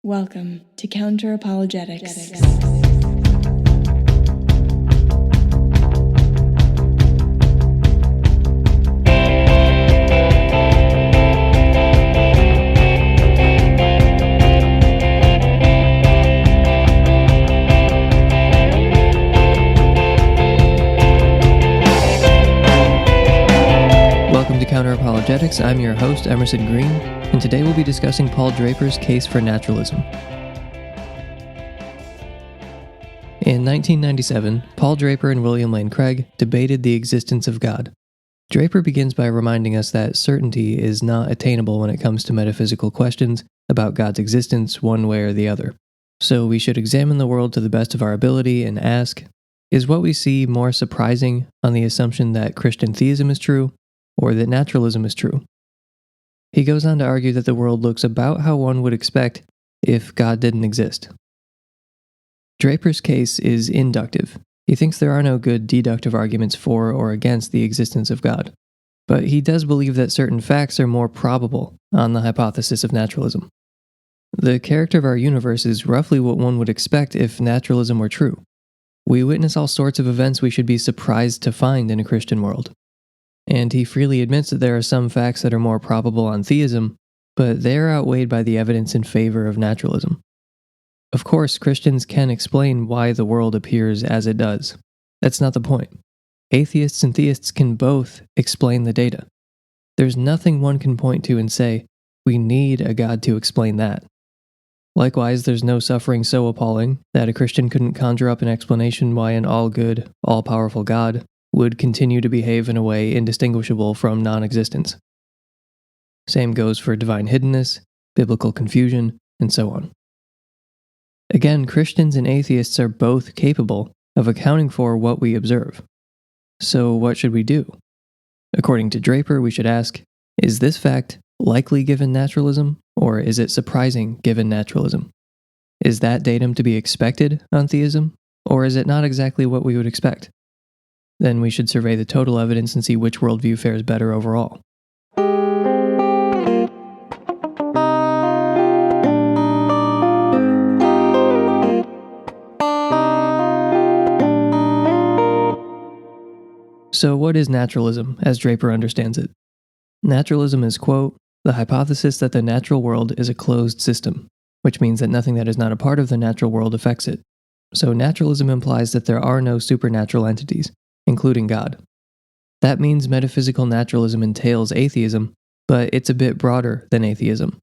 Welcome to Counter-Apologetics. Welcome to Counter-Apologetics. I'm your host, Emerson Green, and today we'll be discussing Paul Draper's case for naturalism. In 1997, Paul Draper and William Lane Craig debated the existence of God. Draper begins by reminding us that certainty is not attainable when it comes to metaphysical questions about God's existence one way or the other. So we should examine the world to the best of our ability and ask, is what we see more surprising on the assumption that Christian theism is true, or that naturalism is true? He goes on to argue that the world looks about how one would expect if God didn't exist. Draper's case is inductive. He thinks there are no good deductive arguments for or against the existence of God, but he does believe that certain facts are more probable on the hypothesis of naturalism. The character of our universe is roughly what one would expect if naturalism were true. We witness all sorts of events we should be surprised to find in a Christian world. And he freely admits that there are some facts that are more probable on theism, but they are outweighed by the evidence in favor of naturalism. Of course, Christians can explain why the world appears as it does. That's not the point. Atheists and theists can both explain the data. There's nothing one can point to and say, we need a God to explain that. Likewise, there's no suffering so appalling that a Christian couldn't conjure up an explanation why an all-good, all-powerful God would continue to behave in a way indistinguishable from non-existence. Same goes for divine hiddenness, biblical confusion, and so on. Again, Christians and atheists are both capable of accounting for what we observe. So what should we do? According to Draper, we should ask, is this fact likely given naturalism, or is it surprising given naturalism? Is that datum to be expected on theism, or is it not exactly what we would expect? Then we should survey the total evidence and see which worldview fares better overall. So what is naturalism, as Draper understands it? Naturalism is, quote, the hypothesis that the natural world is a closed system, which means that nothing that is not a part of the natural world affects it. So naturalism implies that there are no supernatural entities, including God. That means metaphysical naturalism entails atheism, but it's a bit broader than atheism.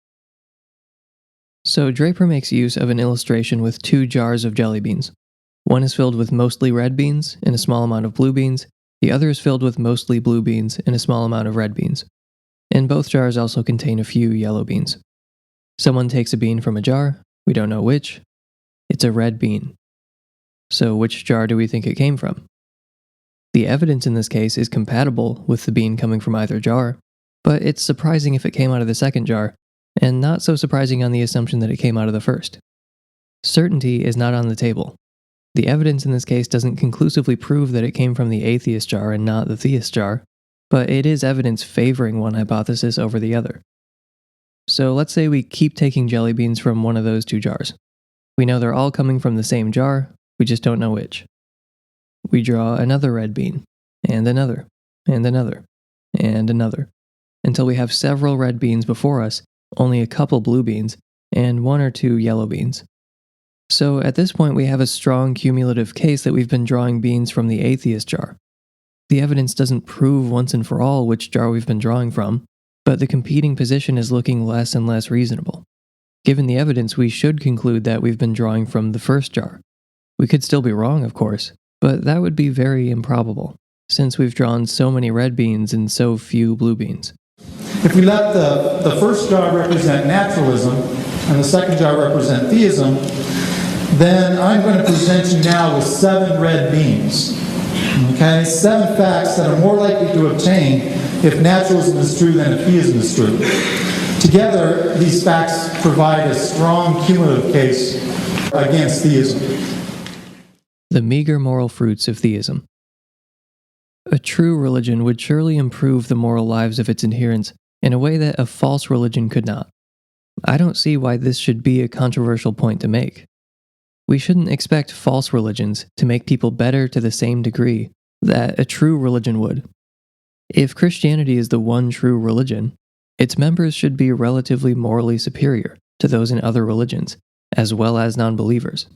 So Draper makes use of an illustration with two jars of jelly beans. One is filled with mostly red beans and a small amount of blue beans. The other is filled with mostly blue beans and a small amount of red beans. And both jars also contain a few yellow beans. Someone takes a bean from a jar, we don't know which. It's a red bean. So which jar do we think it came from? The evidence in this case is compatible with the bean coming from either jar, but it's surprising if it came out of the second jar, and not so surprising on the assumption that it came out of the first. Certainty is not on the table. The evidence in this case doesn't conclusively prove that it came from the atheist jar and not the theist jar, but it is evidence favoring one hypothesis over the other. So let's say we keep taking jelly beans from one of those two jars. We know they're all coming from the same jar, we just don't know which. We draw another red bean, and another, and another, and another, until we have several red beans before us, only a couple blue beans, and one or two yellow beans. So at this point we have a strong cumulative case that we've been drawing beans from the atheist jar. The evidence doesn't prove once and for all which jar we've been drawing from, but the competing position is looking less and less reasonable. Given the evidence, we should conclude that we've been drawing from the first jar. We could still be wrong, of course, but that would be very improbable, since we've drawn so many red beans and so few blue beans. If we let the first jar represent naturalism and the second jar represent theism, then I'm going to present you now with 7 red beans. Okay? 7 facts that are more likely to obtain if naturalism is true than if theism is true. Together, these facts provide a strong cumulative case against theism. The meager moral fruits of theism. A true religion would surely improve the moral lives of its adherents in a way that a false religion could not. I don't see why this should be a controversial point to make. We shouldn't expect false religions to make people better to the same degree that a true religion would. If Christianity is the one true religion, its members should be relatively morally superior to those in other religions, as well as non-believers.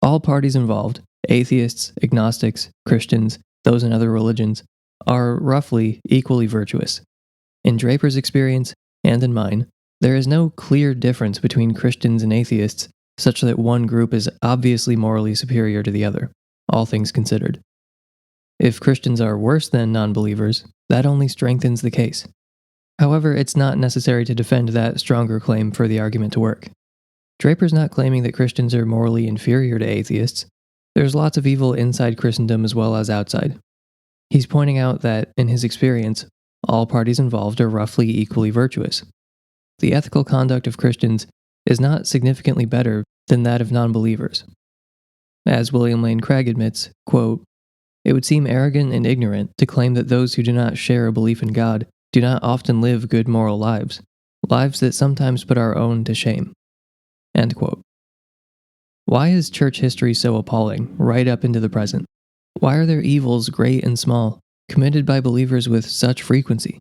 All parties involved, atheists, agnostics, Christians, those in other religions, are roughly equally virtuous. In Draper's experience, and in mine, there is no clear difference between Christians and atheists such that one group is obviously morally superior to the other, all things considered. If Christians are worse than non-believers, that only strengthens the case. However, it's not necessary to defend that stronger claim for the argument to work. Draper's not claiming that Christians are morally inferior to atheists. There's lots of evil inside Christendom as well as outside. He's pointing out that, in his experience, all parties involved are roughly equally virtuous. The ethical conduct of Christians is not significantly better than that of non-believers. As William Lane Craig admits, quote, "It would seem arrogant and ignorant to claim that those who do not share a belief in God do not often live good moral lives, lives that sometimes put our own to shame." End quote. Why is church history so appalling, right up into the present? Why are there evils, great and small, committed by believers with such frequency?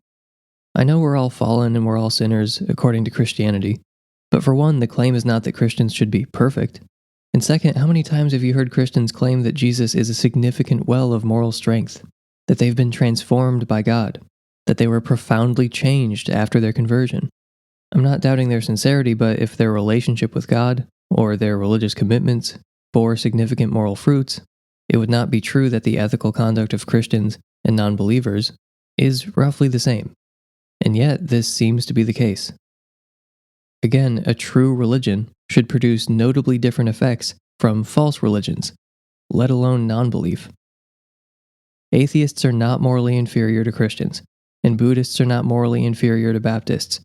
I know we're all fallen and we're all sinners, according to Christianity, but for one, the claim is not that Christians should be perfect. And second, how many times have you heard Christians claim that Jesus is a significant well of moral strength, that they've been transformed by God, that they were profoundly changed after their conversion? I'm not doubting their sincerity, but if their relationship with God, or their religious commitments, bore significant moral fruits, it would not be true that the ethical conduct of Christians and non-believers is roughly the same. And yet, this seems to be the case. Again, a true religion should produce notably different effects from false religions, let alone non-belief. Atheists are not morally inferior to Christians, and Buddhists are not morally inferior to Baptists.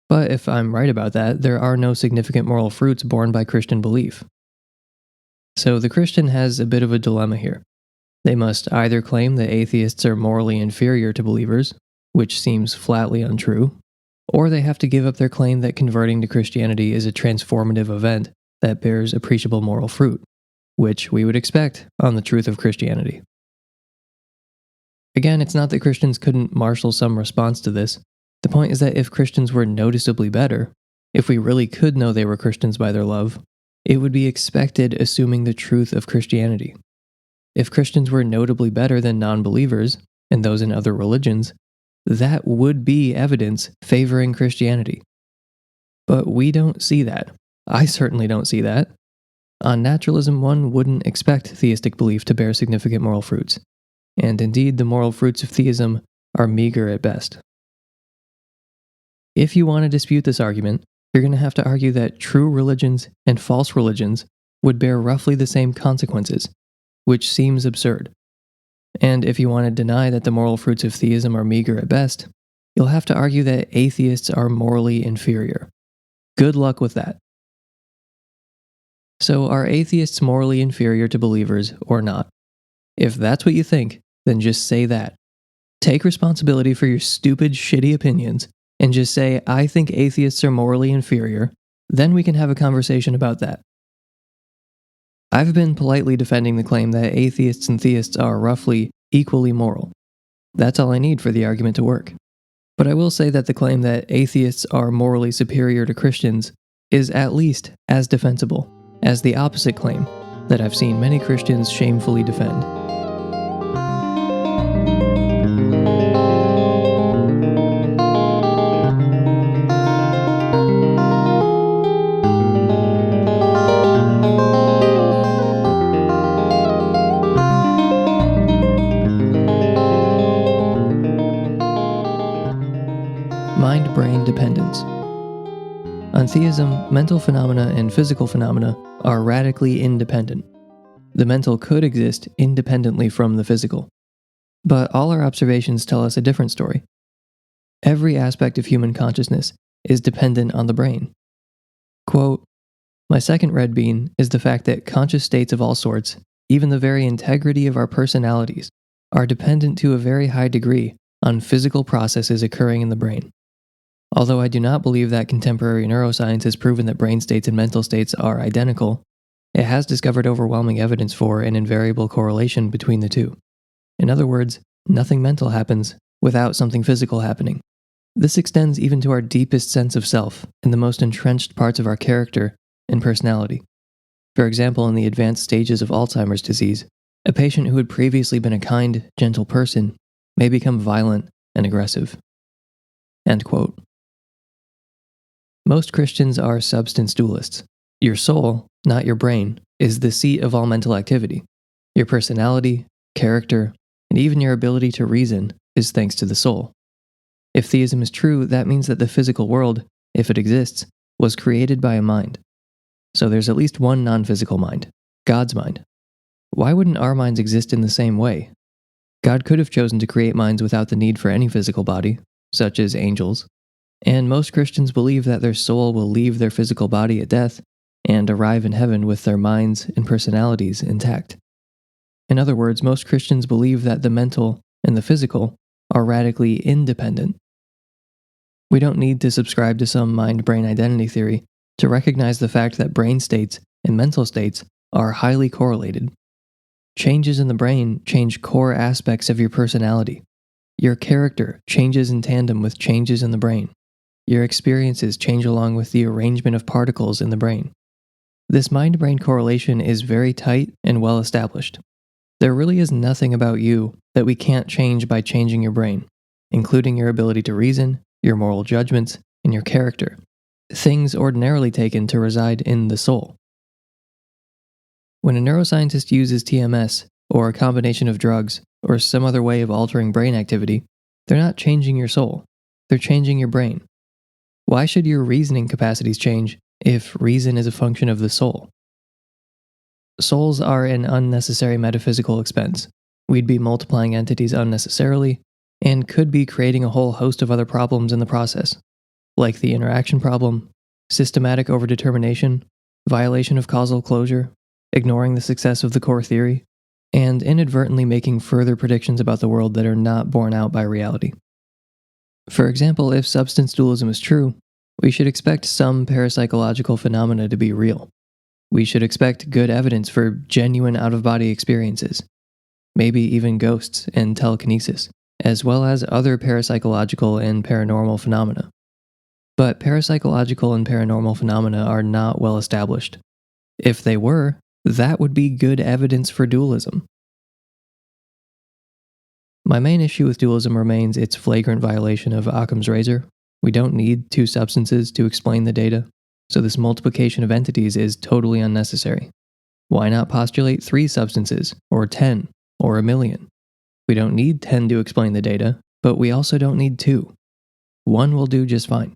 But if I'm right about that, there are no significant moral fruits borne by Christian belief. So the Christian has a bit of a dilemma here. They must either claim that atheists are morally inferior to believers, which seems flatly untrue, or they have to give up their claim that converting to Christianity is a transformative event that bears appreciable moral fruit, which we would expect on the truth of Christianity. Again, it's not that Christians couldn't marshal some response to this. The point is that if Christians were noticeably better, if we really could know they were Christians by their love, it would be expected assuming the truth of Christianity. If Christians were notably better than non-believers, and those in other religions, that would be evidence favoring Christianity. But we don't see that. I certainly don't see that. On naturalism, one wouldn't expect theistic belief to bear significant moral fruits. And indeed, the moral fruits of theism are meager at best. If you want to dispute this argument, you're going to have to argue that true religions and false religions would bear roughly the same consequences, which seems absurd. And if you want to deny that the moral fruits of theism are meager at best, you'll have to argue that atheists are morally inferior. Good luck with that. So are atheists morally inferior to believers or not? If that's what you think, then just say that. Take responsibility for your stupid, shitty opinions and just say, I think atheists are morally inferior, then we can have a conversation about that. I've been politely defending the claim that atheists and theists are roughly equally moral. That's all I need for the argument to work. But I will say that the claim that atheists are morally superior to Christians is at least as defensible as the opposite claim that I've seen many Christians shamefully defend. Mind-brain dependence. On theism, mental phenomena and physical phenomena are radically independent. The mental could exist independently from the physical. But all our observations tell us a different story. Every aspect of human consciousness is dependent on the brain. Quote, "My second red bean is the fact that conscious states of all sorts, even the very integrity of our personalities, are dependent to a very high degree on physical processes occurring in the brain. Although I do not believe that contemporary neuroscience has proven that brain states and mental states are identical, it has discovered overwhelming evidence for an invariable correlation between the two. In other words, nothing mental happens without something physical happening. This extends even to our deepest sense of self and the most entrenched parts of our character and personality. For example, in the advanced stages of Alzheimer's disease, a patient who had previously been a kind, gentle person may become violent and aggressive. End quote. Most Christians are substance dualists. Your soul, not your brain, is the seat of all mental activity. Your personality, character, and even your ability to reason is thanks to the soul. If theism is true, that means that the physical world, if it exists, was created by a mind. So there's at least one non-physical mind, God's mind. Why wouldn't our minds exist in the same way? God could have chosen to create minds without the need for any physical body, such as angels, and most Christians believe that their soul will leave their physical body at death and arrive in heaven with their minds and personalities intact. In other words, most Christians believe that the mental and the physical are radically independent. We don't need to subscribe to some mind-brain identity theory to recognize the fact that brain states and mental states are highly correlated. Changes in the brain change core aspects of your personality. Your character changes in tandem with changes in the brain. Your experiences change along with the arrangement of particles in the brain. This mind-brain correlation is very tight and well established. There really is nothing about you that we can't change by changing your brain, including your ability to reason, your moral judgments, and your character, things ordinarily taken to reside in the soul. When a neuroscientist uses TMS, or a combination of drugs, or some other way of altering brain activity, they're not changing your soul, they're changing your brain. Why should your reasoning capacities change if reason is a function of the soul? Souls are an unnecessary metaphysical expense. We'd be multiplying entities unnecessarily, and could be creating a whole host of other problems in the process, like the interaction problem, systematic overdetermination, violation of causal closure, ignoring the success of the core theory, and inadvertently making further predictions about the world that are not borne out by reality. For example, if substance dualism is true, we should expect some parapsychological phenomena to be real. We should expect good evidence for genuine out-of-body experiences, maybe even ghosts and telekinesis, as well as other parapsychological and paranormal phenomena. But parapsychological and paranormal phenomena are not well established. If they were, that would be good evidence for dualism. My main issue with dualism remains its flagrant violation of Occam's razor. We don't need two substances to explain the data, so this multiplication of entities is totally unnecessary. Why not postulate 3 substances, or 10, or 1,000,000? We don't need 10 to explain the data, but we also don't need 2. 1 will do just fine.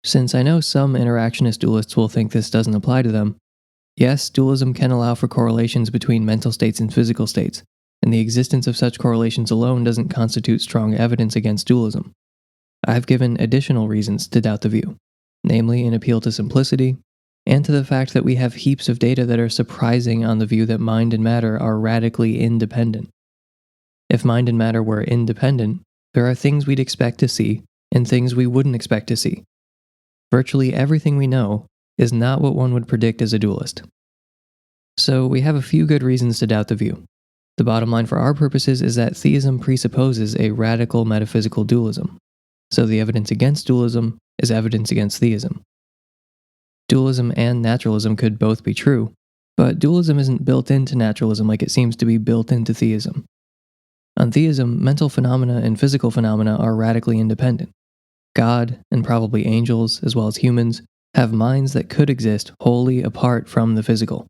Since I know some interactionist dualists will think this doesn't apply to them, yes, dualism can allow for correlations between mental states and physical states, and the existence of such correlations alone doesn't constitute strong evidence against dualism. I've given additional reasons to doubt the view, namely an appeal to simplicity, and to the fact that we have heaps of data that are surprising on the view that mind and matter are radically independent. If mind and matter were independent, there are things we'd expect to see and things we wouldn't expect to see. Virtually everything we know is not what one would predict as a dualist. So we have a few good reasons to doubt the view. The bottom line for our purposes is that theism presupposes a radical metaphysical dualism, so the evidence against dualism is evidence against theism. Dualism and naturalism could both be true, but dualism isn't built into naturalism like it seems to be built into theism. On theism, mental phenomena and physical phenomena are radically independent. God, and probably angels, as well as humans, have minds that could exist wholly apart from the physical.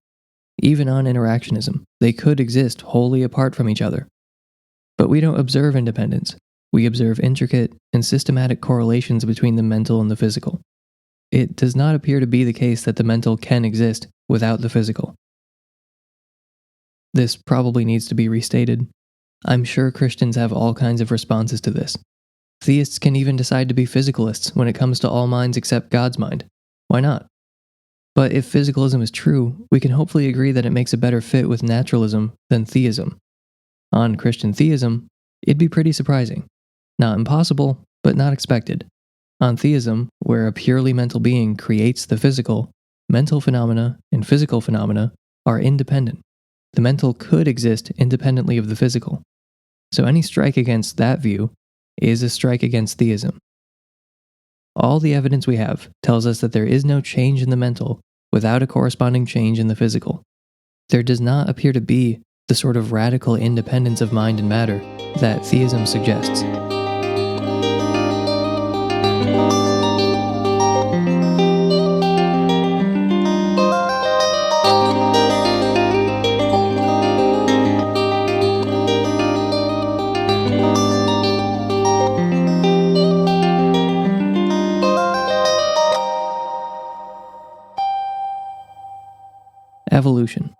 Even on interactionism, they could exist wholly apart from each other. But we don't observe independence. We observe intricate and systematic correlations between the mental and the physical. It does not appear to be the case that the mental can exist without the physical. This probably needs to be restated. I'm sure Christians have all kinds of responses to this. Theists can even decide to be physicalists when it comes to all minds except God's mind. Why not? But if physicalism is true, we can hopefully agree that it makes a better fit with naturalism than theism. On Christian theism, it'd be pretty surprising. Not impossible, but not expected. On theism, where a purely mental being creates the physical, mental phenomena and physical phenomena are independent. The mental could exist independently of the physical. So any strike against that view is a strike against theism. All the evidence we have tells us that there is no change in the mental without a corresponding change in the physical. There does not appear to be the sort of radical independence of mind and matter that theism suggests. Evolution.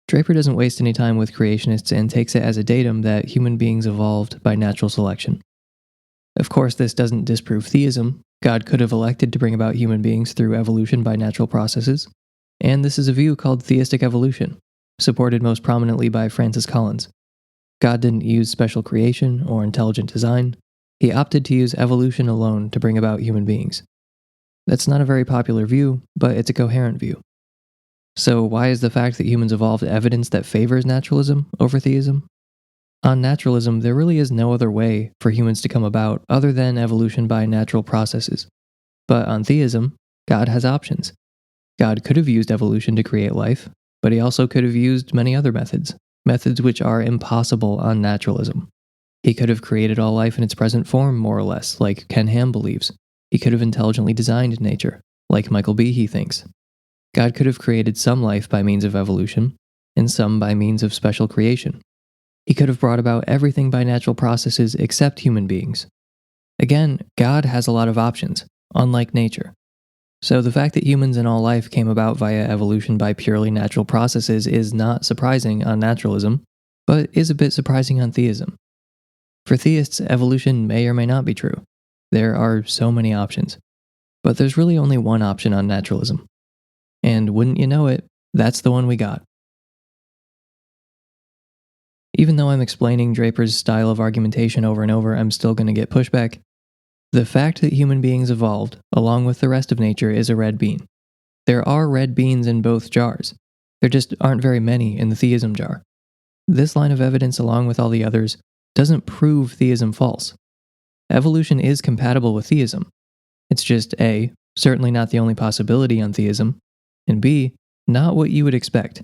Draper doesn't waste any time with creationists and takes it as a datum that human beings evolved by natural selection. Of course, this doesn't disprove theism. God could have elected to bring about human beings through evolution by natural processes, and this is a view called theistic evolution, supported most prominently by Francis Collins. God didn't use special creation or intelligent design. He opted to use evolution alone to bring about human beings. That's not a very popular view, but it's a coherent view. So why is the fact that humans evolved evidence that favors naturalism over theism? On naturalism, there really is no other way for humans to come about other than evolution by natural processes. But on theism, God has options. God could have used evolution to create life, but he also could have used many other methods which are impossible on naturalism. He could have created all life in its present form, more or less, like Ken Ham believes. He could have intelligently designed nature, like Michael Behe thinks. God could have created some life by means of evolution, and some by means of special creation. He could have brought about everything by natural processes except human beings. Again, God has a lot of options, unlike nature. So the fact that humans and all life came about via evolution by purely natural processes is not surprising on naturalism, but is a bit surprising on theism. For theists, evolution may or may not be true. There are so many options. But there's really only one option on naturalism. And wouldn't you know it, that's the one we got. Even though I'm explaining Draper's style of argumentation over and over, I'm still going to get pushback. The fact that human beings evolved, along with the rest of nature, is a red bean. There are red beans in both jars. There just aren't very many in the theism jar. This line of evidence, along with all the others, doesn't prove theism false. Evolution is compatible with theism. It's just A, certainly not the only possibility on theism, and B, not what you would expect.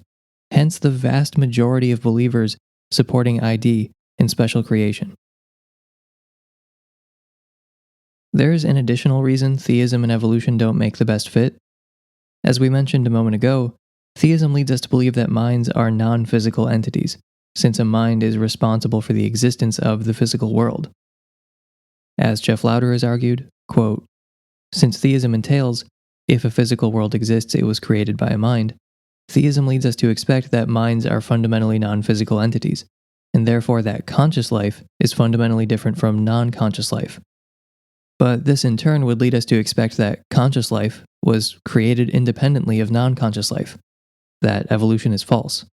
Hence the vast majority of believers supporting ID in special creation. There's an additional reason theism and evolution don't make the best fit. As we mentioned a moment ago, theism leads us to believe that minds are non-physical entities, since a mind is responsible for the existence of the physical world. As Jeff Lauder has argued, quote, "Since theism entails, if a physical world exists, it was created by a mind, theism leads us to expect that minds are fundamentally non-physical entities, and therefore that conscious life is fundamentally different from non-conscious life. But this in turn would lead us to expect that conscious life was created independently of non-conscious life, that evolution is false.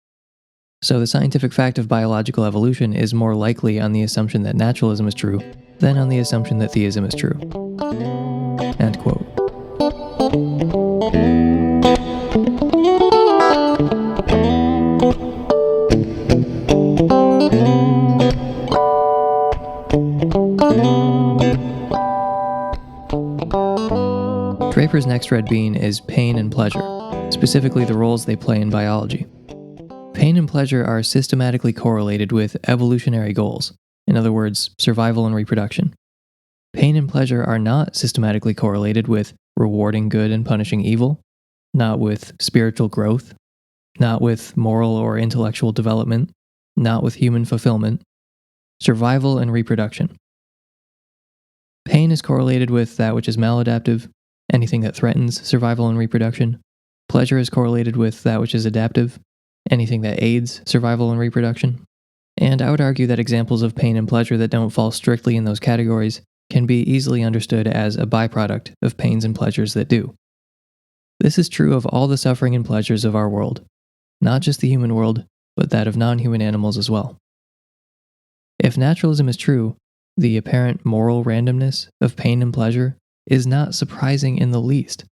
So the scientific fact of biological evolution is more likely on the assumption that naturalism is true than on the assumption that theism is true." End quote. Draper's next red bean is pain and pleasure, specifically the roles they play in biology. Pain and pleasure are systematically correlated with evolutionary goals, in other words, survival and reproduction. Pain and pleasure are not systematically correlated with rewarding good and punishing evil, not with spiritual growth, not with moral or intellectual development, not with human fulfillment. Survival and reproduction. Pain is correlated with that which is maladaptive, anything that threatens survival and reproduction. Pleasure is correlated with that which is adaptive, anything that aids survival and reproduction. And I would argue that examples of pain and pleasure that don't fall strictly in those categories can be easily understood as a byproduct of pains and pleasures that do. This is true of all the suffering and pleasures of our world, not just the human world, but that of non-human animals as well. If naturalism is true, the apparent moral randomness of pain and pleasure is not surprising in the least.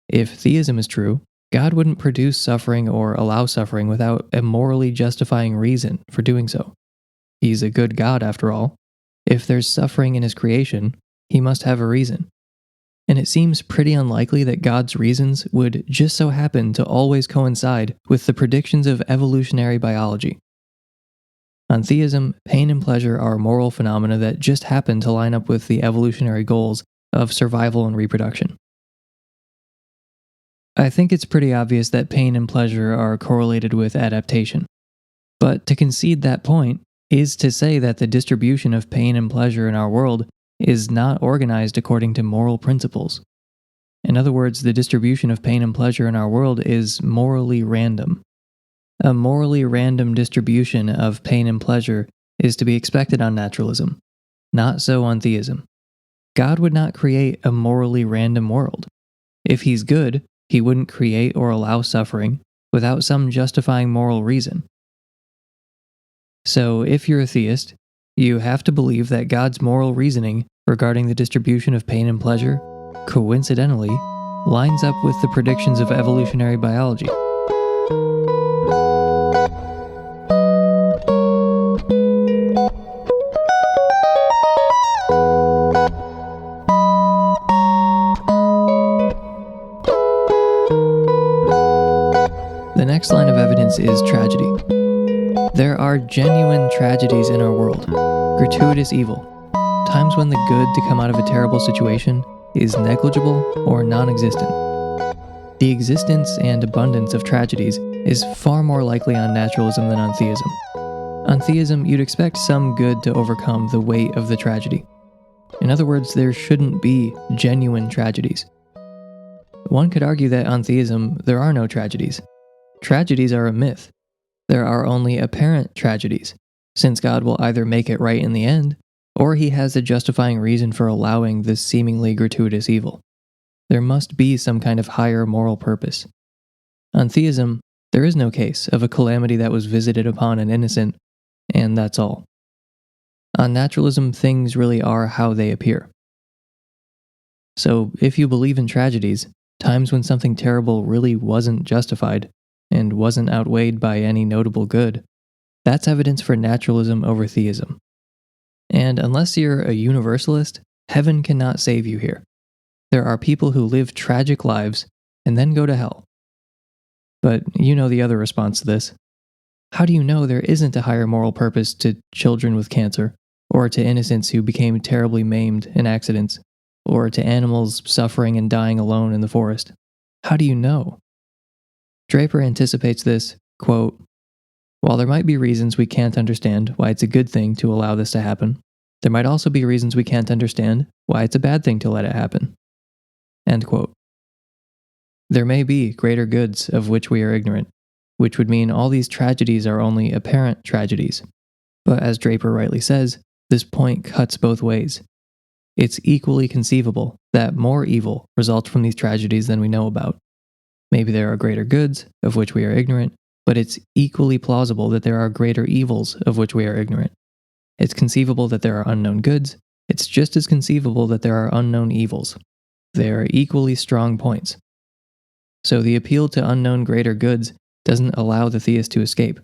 If theism is true, God wouldn't produce suffering or allow suffering without a morally justifying reason for doing so. He's a good God, after all. If there's suffering in his creation, he must have a reason. And it seems pretty unlikely that God's reasons would just so happen to always coincide with the predictions of evolutionary biology. On theism, pain and pleasure are moral phenomena that just happen to line up with the evolutionary goals of survival and reproduction. I think it's pretty obvious that pain and pleasure are correlated with adaptation. But to concede that point is to say that the distribution of pain and pleasure in our world is not organized according to moral principles. In other words, the distribution of pain and pleasure in our world is morally random. A morally random distribution of pain and pleasure is to be expected on naturalism, not so on theism. God would not create a morally random world. If he's good, he wouldn't create or allow suffering without some justifying moral reason. So, if you're a theist, you have to believe that God's moral reasoning regarding the distribution of pain and pleasure, coincidentally, lines up with the predictions of evolutionary biology. The next line of evidence is tragedy. There are genuine tragedies in our world, gratuitous evil, times when the good to come out of a terrible situation is negligible or non-existent. The existence and abundance of tragedies is far more likely on naturalism than on theism. On theism, you'd expect some good to overcome the weight of the tragedy. In other words, there shouldn't be genuine tragedies. One could argue that on theism, there are no tragedies. Tragedies are a myth. There are only apparent tragedies, since God will either make it right in the end, or he has a justifying reason for allowing this seemingly gratuitous evil. There must be some kind of higher moral purpose. On theism, there is no case of a calamity that was visited upon an innocent, and that's all. On naturalism, things really are how they appear. So, if you believe in tragedies, times when something terrible really wasn't justified, and wasn't outweighed by any notable good, that's evidence for naturalism over theism. And unless you're a universalist, heaven cannot save you here. There are people who live tragic lives and then go to hell. But you know the other response to this. How do you know there isn't a higher moral purpose to children with cancer, or to innocents who became terribly maimed in accidents, or to animals suffering and dying alone in the forest? How do you know? Draper anticipates this, quote, "While there might be reasons we can't understand why it's a good thing to allow this to happen, there might also be reasons we can't understand why it's a bad thing to let it happen." End quote. There may be greater goods of which we are ignorant, which would mean all these tragedies are only apparent tragedies. But as Draper rightly says, this point cuts both ways. It's equally conceivable that more evil results from these tragedies than we know about. Maybe there are greater goods, of which we are ignorant, but it's equally plausible that there are greater evils, of which we are ignorant. It's conceivable that there are unknown goods. It's just as conceivable that there are unknown evils. They are equally strong points. So the appeal to unknown greater goods doesn't allow the theist to escape.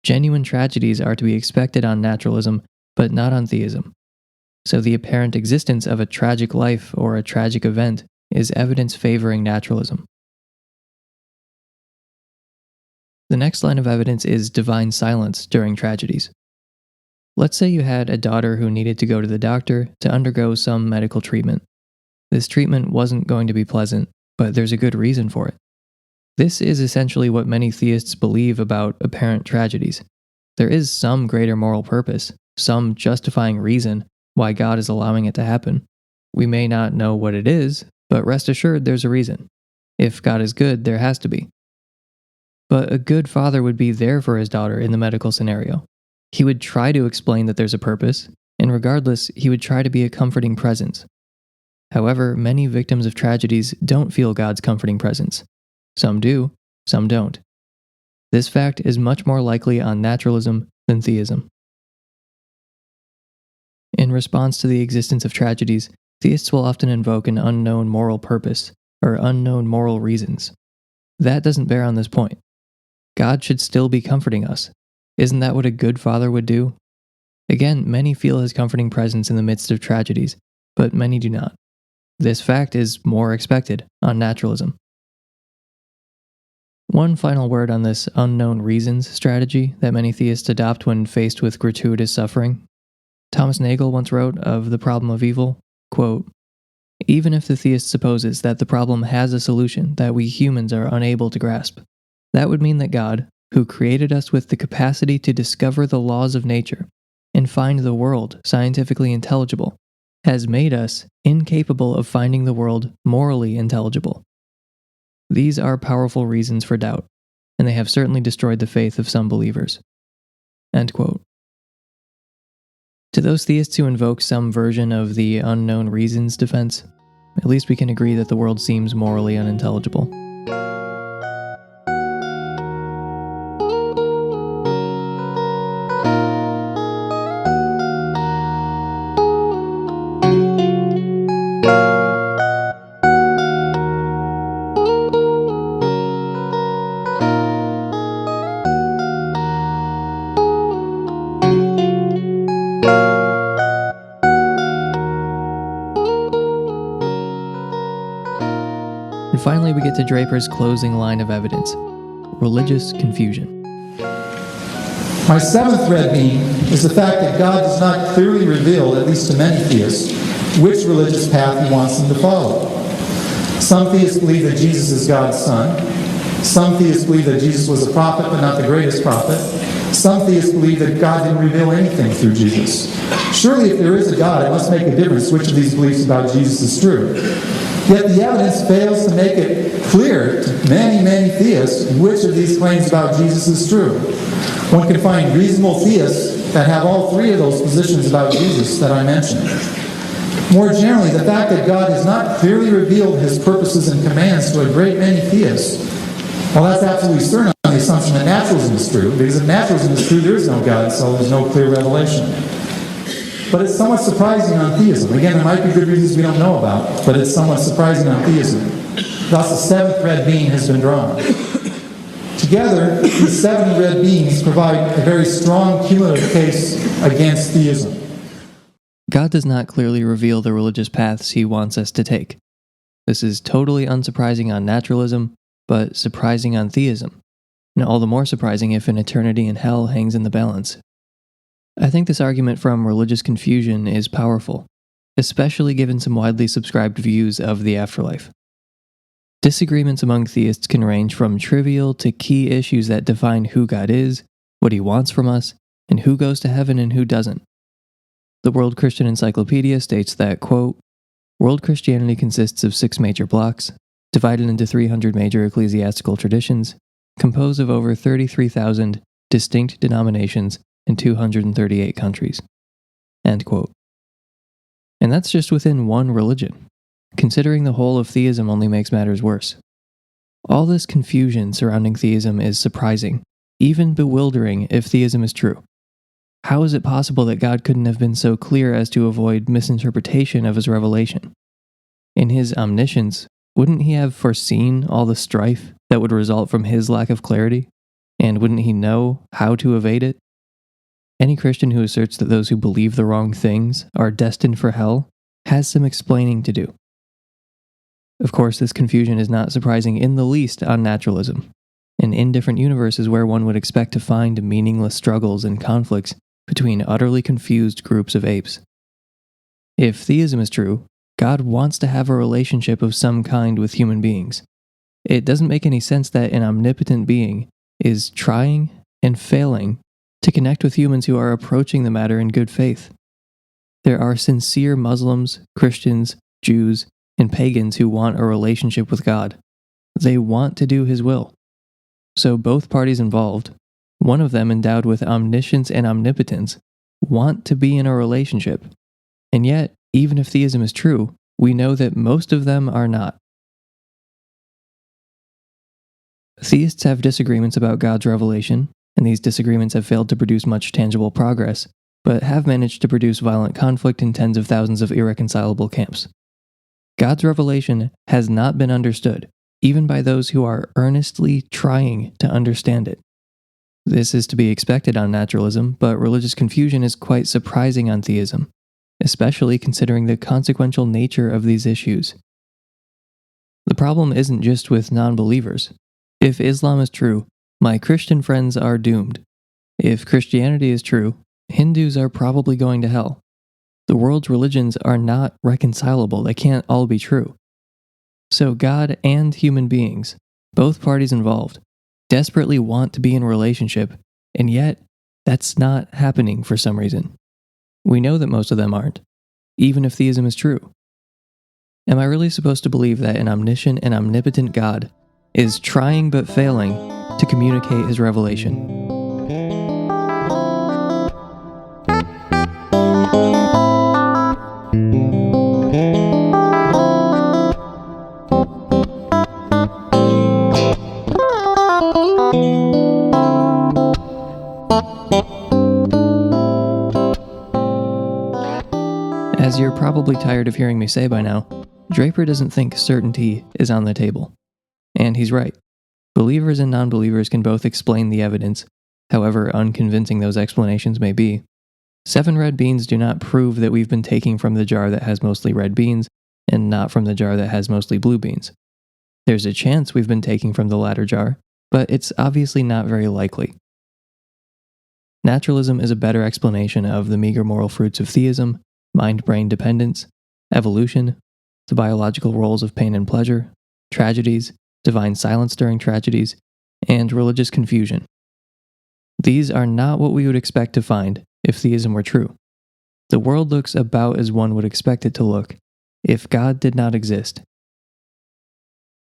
Genuine tragedies are to be expected on naturalism, but not on theism. So the apparent existence of a tragic life or a tragic event is evidence favoring naturalism. The next line of evidence is divine silence during tragedies. Let's say you had a daughter who needed to go to the doctor to undergo some medical treatment. This treatment wasn't going to be pleasant, but there's a good reason for it. This is essentially what many theists believe about apparent tragedies. There is some greater moral purpose, some justifying reason why God is allowing it to happen. We may not know what it is, but rest assured there's a reason. If God is good, there has to be. But a good father would be there for his daughter in the medical scenario. He would try to explain that there's a purpose, and regardless, he would try to be a comforting presence. However, many victims of tragedies don't feel God's comforting presence. Some do, some don't. This fact is much more likely on naturalism than theism. In response to the existence of tragedies, theists will often invoke an unknown moral purpose, or unknown moral reasons. That doesn't bear on this point. God should still be comforting us. Isn't that what a good father would do? Again, many feel his comforting presence in the midst of tragedies, but many do not. This fact is more expected on naturalism. One final word on this unknown reasons strategy that many theists adopt when faced with gratuitous suffering. Thomas Nagel once wrote of the problem of evil, quote, "Even if the theist supposes that the problem has a solution that we humans are unable to grasp, that would mean that God, who created us with the capacity to discover the laws of nature and find the world scientifically intelligible, has made us incapable of finding the world morally intelligible. These are powerful reasons for doubt, and they have certainly destroyed the faith of some believers." End quote. To those theists who invoke some version of the unknown reasons defense, at least we can agree that the world seems morally unintelligible. And finally, we get to Draper's closing line of evidence: religious confusion. My seventh red beam is the fact that God does not clearly reveal, at least to many theists, which religious path he wants them to follow. Some theists believe that Jesus is God's son. Some theists believe that Jesus was a prophet, but not the greatest prophet. Some theists believe that God didn't reveal anything through Jesus. Surely if there is a God, it must make a difference which of these beliefs about Jesus is true. Yet the evidence fails to make it clear to many, many theists which of these claims about Jesus is true. One can find reasonable theists that have all three of those positions about Jesus that I mentioned. More generally, the fact that God has not clearly revealed his purposes and commands to a great many theists, well, that's absolutely certain on the assumption that naturalism is true, because if naturalism is true, there is no God, so there's no clear revelation. But it's somewhat surprising on theism. Again, there might be good reasons we don't know about, but it's somewhat surprising on theism. Thus, the seventh red beam has been drawn. Together, these seven red beams provide a very strong cumulative case against theism. God does not clearly reveal the religious paths he wants us to take. This is totally unsurprising on naturalism, but surprising on theism, and all the more surprising if an eternity in hell hangs in the balance. I think this argument from religious confusion is powerful, especially given some widely subscribed views of the afterlife. Disagreements among theists can range from trivial to key issues that define who God is, what he wants from us, and who goes to heaven and who doesn't. The World Christian Encyclopedia states that, quote, "World Christianity consists of 6 major blocks, divided into 300 major ecclesiastical traditions, composed of over 33,000 distinct denominations in 238 countries." End quote. And that's just within one religion. Considering the whole of theism only makes matters worse. All this confusion surrounding theism is surprising, even bewildering if theism is true. How is it possible that God couldn't have been so clear as to avoid misinterpretation of his revelation? In his omniscience, wouldn't he have foreseen all the strife that would result from his lack of clarity? And wouldn't he know how to evade it? Any Christian who asserts that those who believe the wrong things are destined for hell has some explaining to do. Of course, this confusion is not surprising in the least on naturalism. An indifferent universe is where one would expect to find meaningless struggles and conflicts between utterly confused groups of apes. If theism is true, God wants to have a relationship of some kind with human beings. It doesn't make any sense that an omnipotent being is trying and failing to connect with humans who are approaching the matter in good faith. There are sincere Muslims, Christians, Jews, and pagans who want a relationship with God. They want to do his will. So both parties involved, one of them endowed with omniscience and omnipotence, want to be in a relationship. And yet, even if theism is true, we know that most of them are not. Theists have disagreements about God's revelation, and these disagreements have failed to produce much tangible progress but have managed to produce violent conflict in tens of thousands of irreconcilable camps. God's revelation has not been understood, even by those who are earnestly trying to understand it. This is to be expected on naturalism, but religious confusion is quite surprising on theism, especially considering the consequential nature of these issues. The problem isn't just with non-believers. If Islam is true, my Christian friends are doomed. If Christianity is true, Hindus are probably going to hell. The world's religions are not reconcilable. They can't all be true. So God and human beings, both parties involved, desperately want to be in a relationship, and yet that's not happening for some reason. We know that most of them aren't, even if theism is true. Am I really supposed to believe that an omniscient and omnipotent God is trying but failing to communicate his revelation? As you're probably tired of hearing me say by now, Draper doesn't think certainty is on the table. And he's right. Believers and non-believers can both explain the evidence, however unconvincing those explanations may be. 7 red beans do not prove that we've been taking from the jar that has mostly red beans, and not from the jar that has mostly blue beans. There's a chance we've been taking from the latter jar, but it's obviously not very likely. Naturalism is a better explanation of the meager moral fruits of theism, mind-brain dependence, evolution, the biological roles of pain and pleasure, tragedies, divine silence during tragedies, and religious confusion. These are not what we would expect to find if theism were true. The world looks about as one would expect it to look if God did not exist.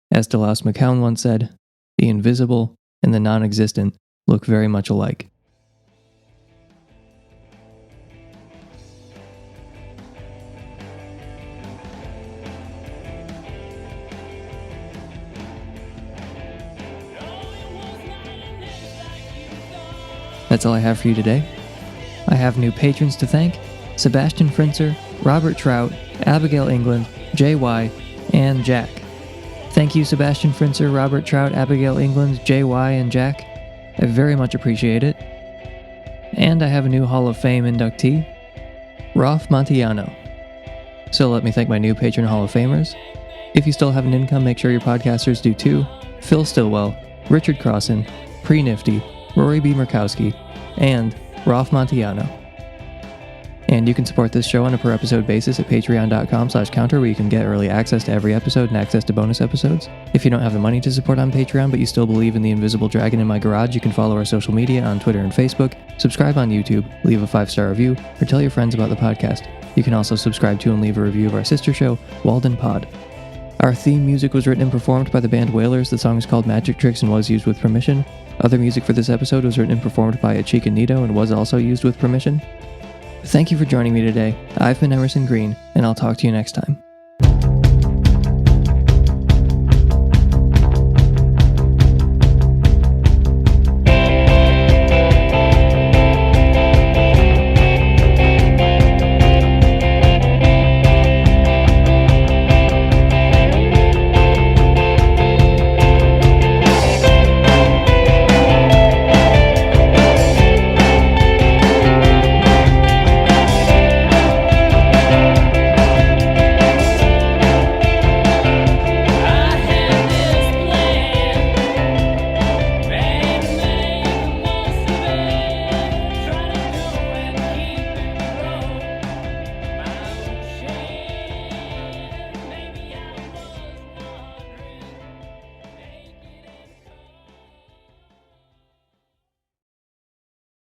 As Delaus McCown once said, the invisible and the non-existent look very much alike. That's all I have for you today. I have new patrons to thank: Sebastian Frinzer, Robert Trout, Abigail England, JY, and Jack. Thank you, Sebastian Frinzer, Robert Trout, Abigail England, JY, and Jack. I very much appreciate it. And I have a new Hall of Fame inductee, Rolf Montiano. So let me thank my new patron Hall of Famers. If you still have an income, make sure your podcasters do too: Phil Stillwell, Richard Crossan, Pre-Nifty, Rory B. Murkowski, and Rolf Montiano. And you can support this show on a per-episode basis at patreon.com/counter, where you can get early access to every episode and access to bonus episodes. If you don't have the money to support on Patreon, but you still believe in the invisible dragon in my garage, you can follow our social media on Twitter and Facebook, subscribe on YouTube, leave a 5-star review, or tell your friends about the podcast. You can also subscribe to and leave a review of our sister show, Walden Pod. Our theme music was written and performed by the band Whalers. The song is called Magic Tricks and was used with permission. Other music for this episode was written and performed by Achika Nito and was also used with permission. Thank you for joining me today. I've been Emerson Green, and I'll talk to you next time.